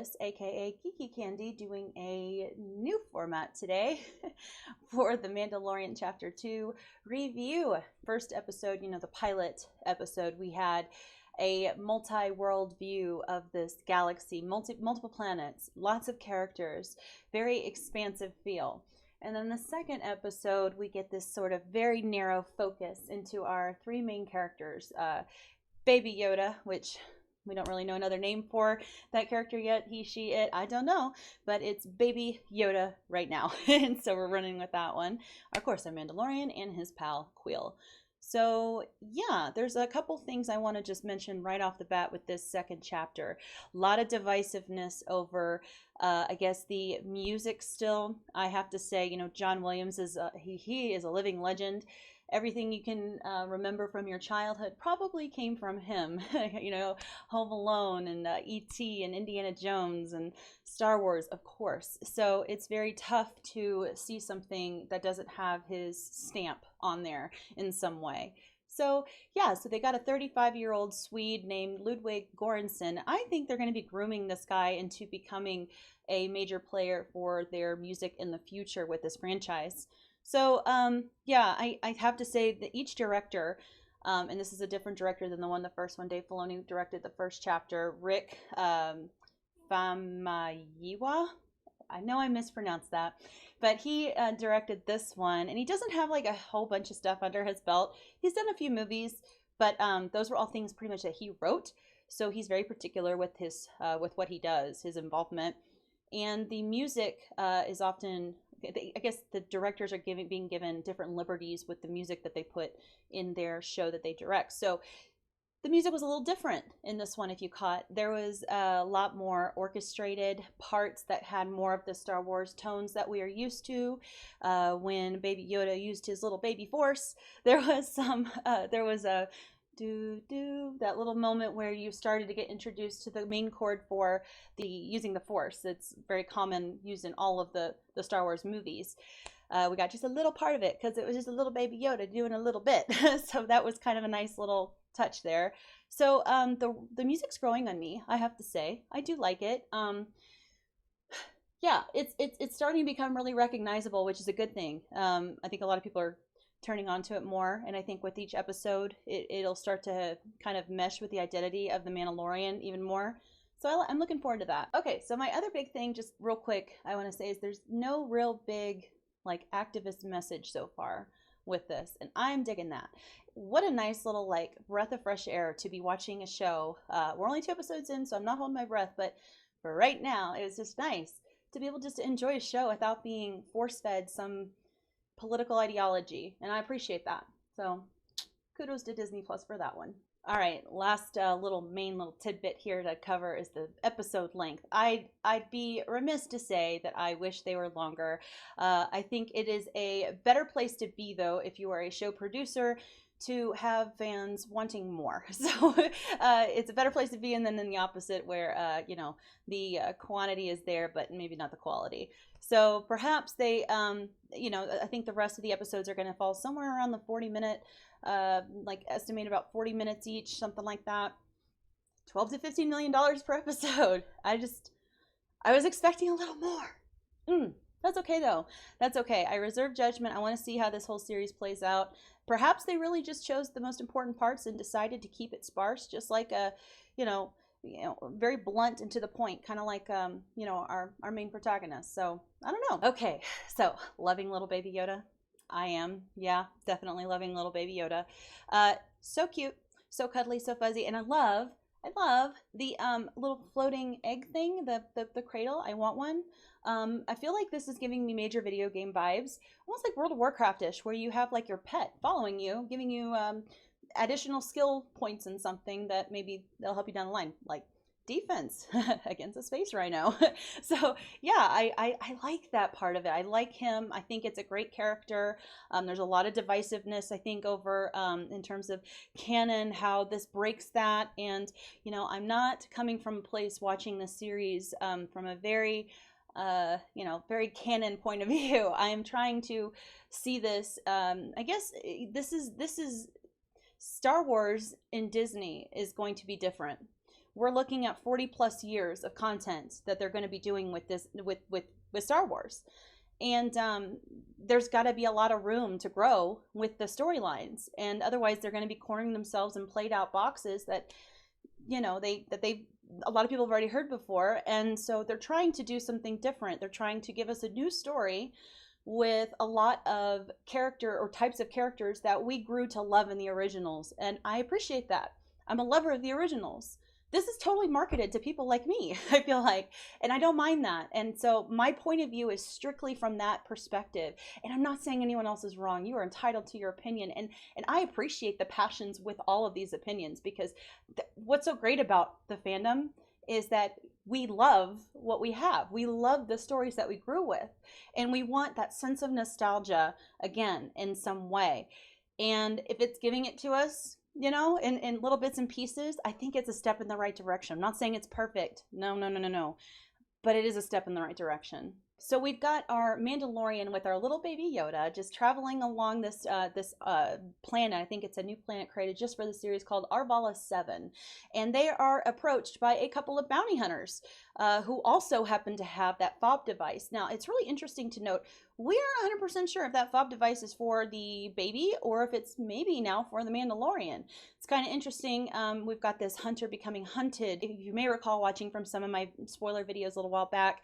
Jawis, aka GeekyCandi, doing a new format today for the Mandalorian Chapter 2 review. First episode, the pilot episode, we had a multi-world view of this galaxy, multiple planets, lots of characters, very expansive feel. And then the second episode, we get this sort of very narrow focus into our three main characters. Baby Yoda, which we don't really know another name for that character yet. He, she, it, I don't know. But it's Baby Yoda right now. And so we're running with that one. Of course, our Mandalorian and his pal, Quill. So yeah, there's a couple things I want to just mention right off the bat with this second chapter. A lot of divisiveness over, I guess, the music still. I have to say, John Williams is, he is a living legend. Everything you can remember from your childhood probably came from him. Home Alone and E.T. and Indiana Jones and Star Wars, of course. So it's very tough to see something that doesn't have his stamp on there in some way. So yeah, so they got a 35-year-old Swede named Ludwig Göransson. I think they're going to be grooming this guy into becoming a major player for their music in the future with this franchise. So, yeah, I have to say that each director, and this is a different director than the first one, Dave Filoni directed the first chapter, Rick Famuyiwa. I know I mispronounced that, but he directed this one, and he doesn't have like a whole bunch of stuff under his belt. He's done a few movies, but those were all things pretty much that he wrote, so he's very particular with his with what he does, his involvement, and the music is often... I guess the directors are being given different liberties with the music that they put in their show that they direct. So the music was a little different in this one, if you caught. There was a lot more orchestrated parts that had more of the Star Wars tones that we are used to. When Baby Yoda used his little baby force, there was a that little moment where you started to get introduced to the main chord for using the force. It's very common, used in all of the Star Wars movies. We got just a little part of it because it was just a little Baby Yoda doing a little bit. So that was kind of a nice little touch there. So the music's growing on me, I have to say. I do like it. Yeah, it's starting to become really recognizable, which is a good thing. I think a lot of people are turning onto it more, and I think with each episode it'll start to kind of mesh with the identity of the Mandalorian even more. So I'm looking forward to that. Okay, so my other big thing, just real quick, I want to say is there's no real big like activist message so far with this, and I'm digging that. What a nice little like breath of fresh air to be watching a show. We're only 2 episodes in, so I'm not holding my breath, but for right now it was just nice to be able just to enjoy a show without being force-fed some political ideology, and I appreciate that. So kudos to Disney Plus for that one. All right, last little tidbit here to cover is the episode length. I'd be remiss to say that I wish they were longer. I think it is a better place to be, though, if you are a show producer, to have fans wanting more. So it's a better place to be, and then in the opposite where the quantity is there but maybe not the quality. So perhaps they I think the rest of the episodes are going to fall somewhere around the 40-minute, like estimate about 40 minutes each, something like that. $12 to $15 million per episode. I was expecting a little more. That's okay though. That's okay. I reserve judgment. I want to see how this whole series plays out. Perhaps they really just chose the most important parts and decided to keep it sparse, just like very blunt and to the point, kind of like our main protagonist. So I don't know. Okay, so loving little Baby Yoda. I am, yeah, definitely loving little Baby Yoda. So cute, so cuddly, so fuzzy, and I love the little floating egg thing, the cradle. I want one. I feel like this is giving me major video game vibes, almost like World of Warcraft-ish, where you have like your pet following you, giving you additional skill points in something that maybe they'll help you down the line, like defense against a space rhino. So yeah, I like that part of it. I like him. I think it's a great character. There's a lot of divisiveness, I think, over in terms of canon, how this breaks that. And I'm not coming from a place watching this series from a very very canon point of view. I am trying to see this. I guess this is Star Wars in Disney is going to be different. we're looking at 40 plus years of content that they're going to be doing with this, with Star Wars. And there's got to be a lot of room to grow with the storylines, and otherwise they're going to be cornering themselves in played out boxes that, you know, they a lot of people have already heard before. And so they're trying to do something different. They're trying to give us a new story with a lot of character or types of characters that we grew to love in the originals, and I appreciate that. I'm a lover of the originals. This is totally marketed to people like me, I feel like, and I don't mind that. And so my point of view is strictly from that perspective. And I'm not saying anyone else is wrong. You are entitled to your opinion. And I appreciate the passions with all of these opinions, because what's so great about the fandom is that we love what we have. We love the stories that we grew with. And we want that sense of nostalgia again in some way. And if it's giving it to us, you know, in little bits and pieces, I think it's a step in the right direction. I'm not saying it's perfect. No. But it is a step in the right direction. So we've got our Mandalorian with our little baby Yoda just traveling along this planet. I think it's a new planet created just for the series called Arvala 7. And they are approached by a couple of bounty hunters who also happen to have that fob device. Now, it's really interesting to note, we aren't 100% sure if that fob device is for the baby or if it's maybe now for the Mandalorian. It's kind of interesting. We've got this hunter becoming hunted. If you may recall watching from some of my spoiler videos a little while back,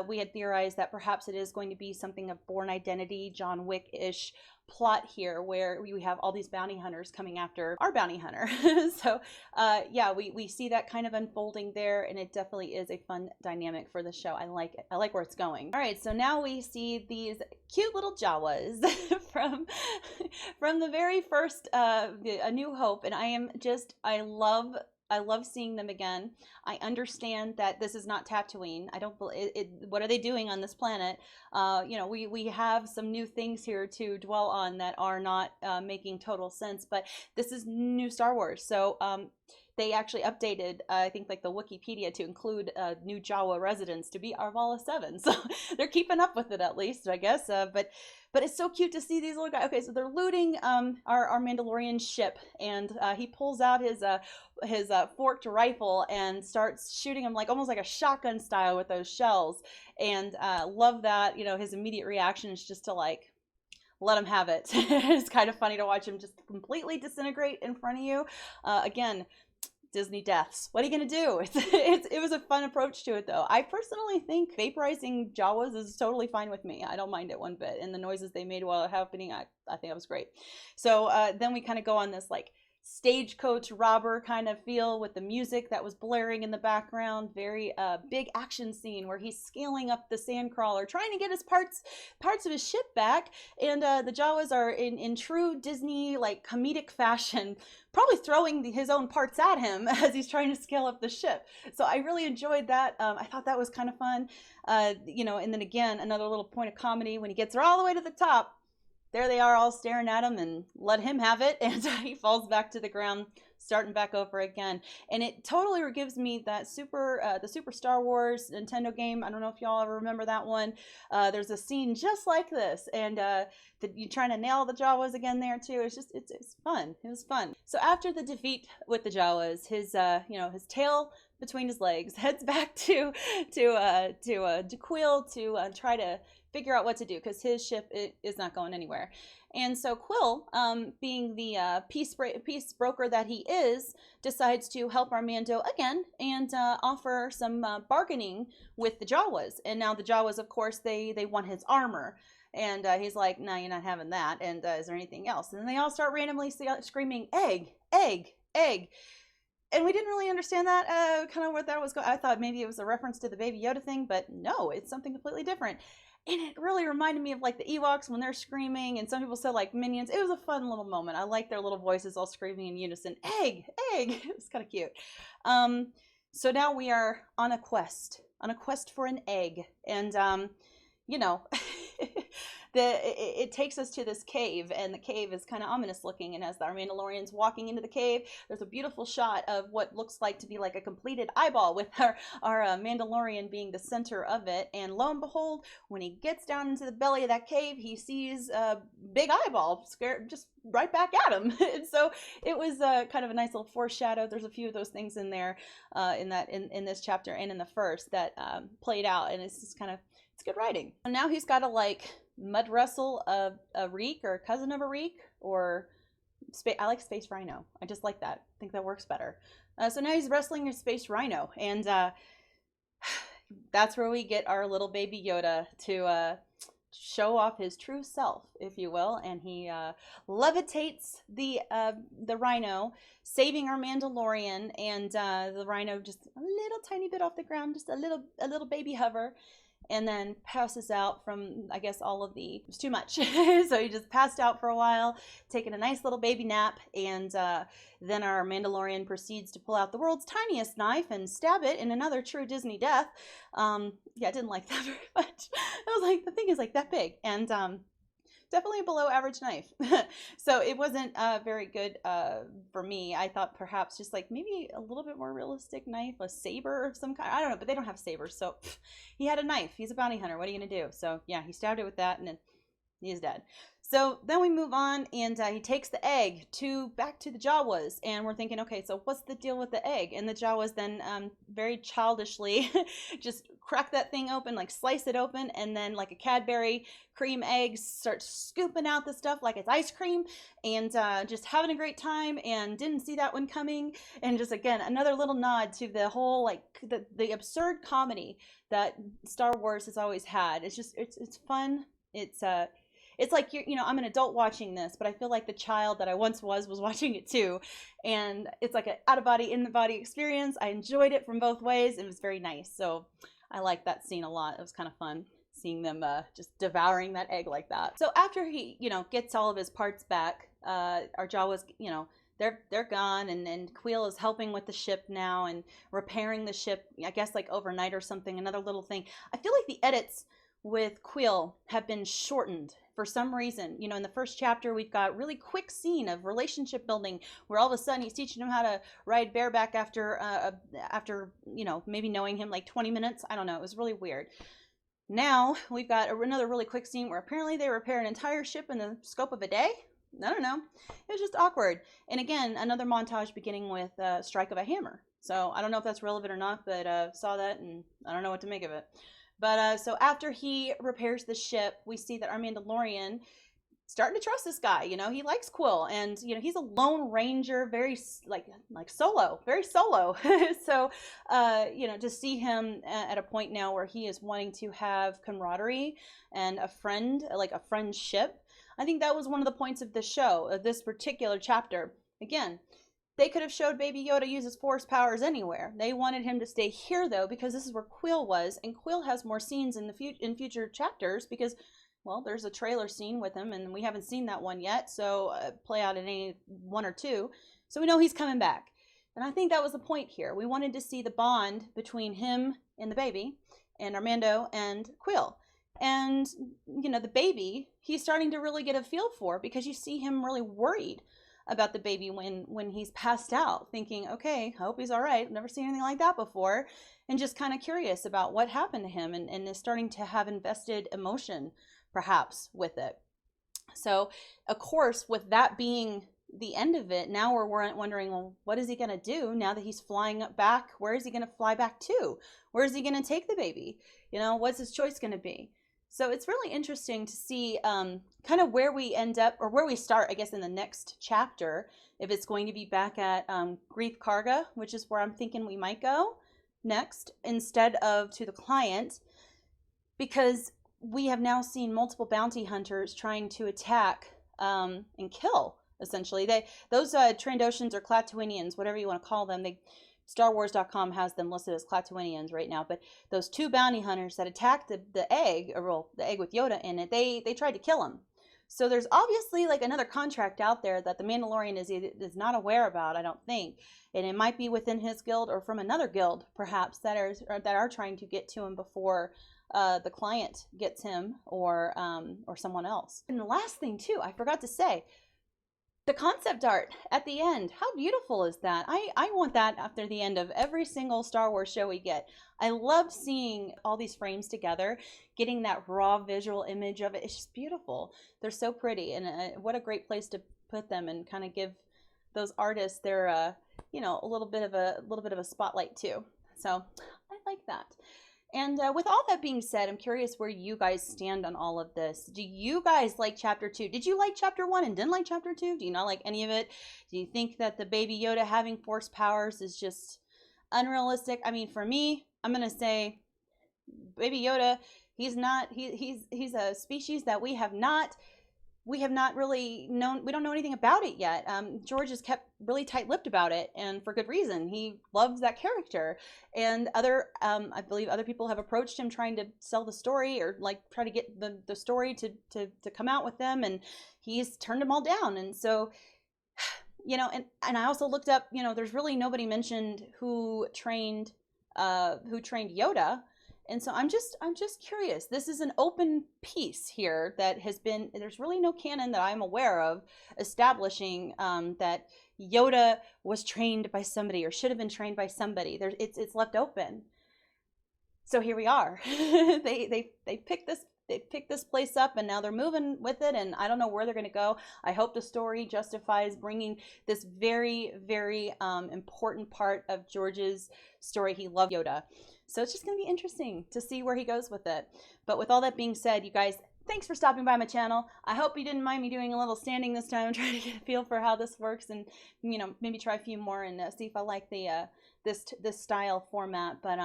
we had theorized that perhaps it is going to be something of Bourne Identity, John Wick-ish plot here, where we have all these bounty hunters coming after our bounty hunter. So yeah, we see that kind of unfolding there, and it definitely is a fun dynamic for the show. I like it. I like where it's going. All right, so now we see these cute little Jawas from the very first A New Hope, and I love seeing them again. I understand that this is not Tatooine. I don't believe it. What are they doing on this planet? You know, we have some new things here to dwell on that are not making total sense. But this is new Star Wars, so they actually updated, I think, like the Wikipedia to include new Jawa residents to be Arvala 7. So they're keeping up with it, at least, I guess. But it's so cute to see these little guys. Okay, so they're looting our Mandalorian ship, and he pulls out his forked rifle and starts shooting him like almost like a shotgun style with those shells. And love that, you know, his immediate reaction is just to like let him have it. It's kind of funny to watch him just completely disintegrate in front of you. Again, Disney deaths. What are you gonna do? It was a fun approach to it, though. I personally think vaporizing Jawas is totally fine with me. I don't mind it one bit, and the noises they made while happening, I think that was great. So then we kind of go on this like stagecoach robber kind of feel with the music that was blaring in the background. Very big action scene where he's scaling up the sandcrawler, trying to get his parts of his ship back, and the Jawas are in true Disney like comedic fashion, probably throwing his own parts at him as he's trying to scale up the ship. So I really enjoyed that. I thought that was kind of fun. You know, and then again, another little point of comedy when he gets her all the way to the top. There they are all staring at him and let him have it, and he falls back to the ground, starting back over again. And it totally gives me that the Super Star Wars Nintendo game. I don't know if y'all ever remember that one. There's a scene just like this, and you're trying to nail the Jawas again there too. It's fun. It was fun. So after the defeat with the Jawas, his his tail between his legs heads back to Quill to try to figure out what to do, because his ship is not going anywhere. And so Quill, being the peace broker that he is, decides to help our Mando again and offer some bargaining with the Jawas. And now the Jawas, of course, they want his armor. And he's like, no, you're not having that. And is there anything else? And then they all start randomly screaming, egg, egg, egg. And we didn't really understand that, kind of what that was going. I thought maybe it was a reference to the Baby Yoda thing, but no, it's something completely different. And it really reminded me of like the Ewoks when they're screaming, and some people said like Minions. It was a fun little moment. I like their little voices all screaming in unison. Egg, egg. It was kind of cute. So now we are on a quest for an egg. And, you know, it takes us to this cave, and the cave is kind of ominous looking, and as our Mandalorian's walking into the cave, there's a beautiful shot of what looks like to be like a completed eyeball, with our Mandalorian being the center of it. And lo and behold, when he gets down into the belly of that cave, he sees a big eyeball scared just right back at him. And so it was kind of a nice little foreshadow. There's a few of those things in there in this chapter and in the first that played out, and it's just kind of, it's good writing. And now he's got to like mud wrestle a reek, or a cousin of a reek, or I like space rhino. I just like that. I think that works better. So now he's wrestling a space rhino, and that's where we get our little baby Yoda to show off his true self, if you will, and he levitates the rhino, saving our Mandalorian, and the rhino just a little tiny bit off the ground, just a little baby hover, and then passes out from, I guess, all of the, it was too much. So he just passed out for a while, taking a nice little baby nap, and then our Mandalorian proceeds to pull out the world's tiniest knife and stab it in another true Disney death. Yeah, I didn't like that very much. I was like, the thing is like that big, and definitely a below average knife. So it wasn't very good for me. I thought perhaps just like maybe a little bit more realistic knife, a saber of some kind. I don't know, but they don't have sabers. So he had a knife. He's a bounty hunter. What are you going to do? So yeah, he stabbed it with that, and then he's dead. So then we move on, and he takes the egg back to the Jawas, and we're thinking, okay, so what's the deal with the egg? And the Jawas then very childishly just crack that thing open, like slice it open, and then like a Cadbury cream egg, start scooping out the stuff like it's ice cream, and just having a great time, and didn't see that one coming. And just again, another little nod to the whole like the absurd comedy that Star Wars has always had. It's just it's fun. It's like, I'm an adult watching this, but I feel like the child that I once was watching it too. And it's like an out-of-body, in-the-body experience. I enjoyed it from both ways. It was very nice. So I liked that scene a lot. It was kind of fun seeing them just devouring that egg like that. So after he, gets all of his parts back, our Jawas, they're gone, and Queel is helping with the ship now and repairing the ship, I guess like overnight or something. Another little thing. I feel like the edits with Queel have been shortened for some reason. In the first chapter, we've got really quick scene of relationship building where all of a sudden he's teaching him how to ride bareback after maybe knowing him like 20 minutes. I don't know. It was really weird. Now we've got another really quick scene where apparently they repair an entire ship in the scope of a day. I don't know. It was just awkward. And again, another montage beginning with Strike of a Hammer. So I don't know if that's relevant or not, but saw that and I don't know what to make of it. But so after he repairs the ship, we see that our Mandalorian starting to trust this guy. He likes Quill, and he's a lone ranger, very like solo, very solo. So to see him at a point now where he is wanting to have camaraderie and a friend, like a friendship, I think that was one of the points of the show, of this particular chapter. Again, they could have showed Baby Yoda uses Force powers anywhere. They wanted him to stay here, though, because this is where Quill was, and Quill has more scenes in future chapters because, well, there's a trailer scene with him, and we haven't seen that one yet, so play out in any one or two. So we know he's coming back. And I think that was the point here. We wanted to see the bond between him and the baby, and Armando and Quill. And, the baby, he's starting to really get a feel for, because you see him really worried about the baby when he's passed out, thinking, okay, I hope he's all right. I've never seen anything like that before. And just kind of curious about what happened to him, and is starting to have invested emotion, perhaps, with it. So, of course, with that being the end of it, now we're wondering, well, what is he going to do now that he's flying back? Where is he going to fly back to? Where is he going to take the baby? What's his choice going to be? So it's really interesting to see kind of where we end up, or where we start, I guess, in the next chapter, if it's going to be back at Greef Karga, which is where I'm thinking we might go next, instead of to the client, because we have now seen multiple bounty hunters trying to attack and kill, essentially. Those Trandoshans or Klatooinians, whatever you want to call them, StarWars.com has them listed as Klatooinians right now, but those two bounty hunters that attacked the egg, or well, the egg with Yoda in it, they tried to kill him. So there's obviously like another contract out there that the Mandalorian is not aware about, I don't think, and it might be within his guild or from another guild, perhaps, that are trying to get to him before the client gets him or someone else. And the last thing too, I forgot to say, the concept art at the end, how beautiful is that? I want that after the end of every single Star Wars show we get. I love seeing all these frames together, getting that raw visual image of it. It's just beautiful. They're so pretty, and what a great place to put them and kind of give those artists their you know, a little bit of a spotlight too. So I like that. And with all that being said, I'm curious where you guys stand on all of this. Do you guys like Chapter 2? Did you like Chapter 1 and didn't like Chapter 2? Do you not like any of it? Do you think that the Baby Yoda having Force powers is just unrealistic? I mean, for me, I'm going to say Baby Yoda, he's a species that we have not really known. We don't know anything about it yet. George has kept really tight-lipped about it, and for good reason. He loves that character, and I believe other people have approached him trying to sell the story or like try to get the story to come out with them, and he's turned them all down. And so, you know, and I also looked up, you know, there's really nobody mentioned who trained Yoda. And so I'm just curious. This is an open piece here that has been, there's really no canon that I'm aware of establishing that Yoda was trained by somebody or should have been trained by somebody. It's left open. So here we are. They picked this place up, and now they're moving with it, and I don't know where they're going to go. I hope the story justifies bringing this very, very important part of George's story. He loved Yoda. So it's just going to be interesting to see where he goes with it. But with all that being said, you guys, thanks for stopping by my channel. I hope you didn't mind me doing a little standing this time, trying to get a feel for how this works, and, you know, maybe try a few more and see if I like the this style format. But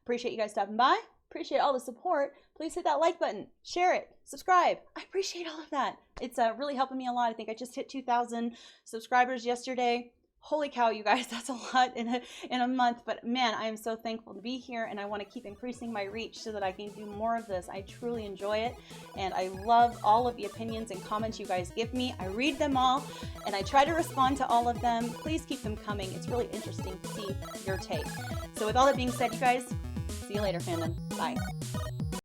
appreciate you guys stopping by. Appreciate all the support. Please hit that like button, share it, subscribe. I appreciate all of that. It's really helping me a lot. I think I just hit 2,000 subscribers yesterday. Holy cow, you guys, that's a lot in a month. But man, I am so thankful to be here, and I want to keep increasing my reach so that I can do more of this. I truly enjoy it, and I love all of the opinions and comments you guys give me. I read them all, and I try to respond to all of them. Please keep them coming. It's really interesting to see your take. So with all that being said, you guys, see you later, fandom. Bye.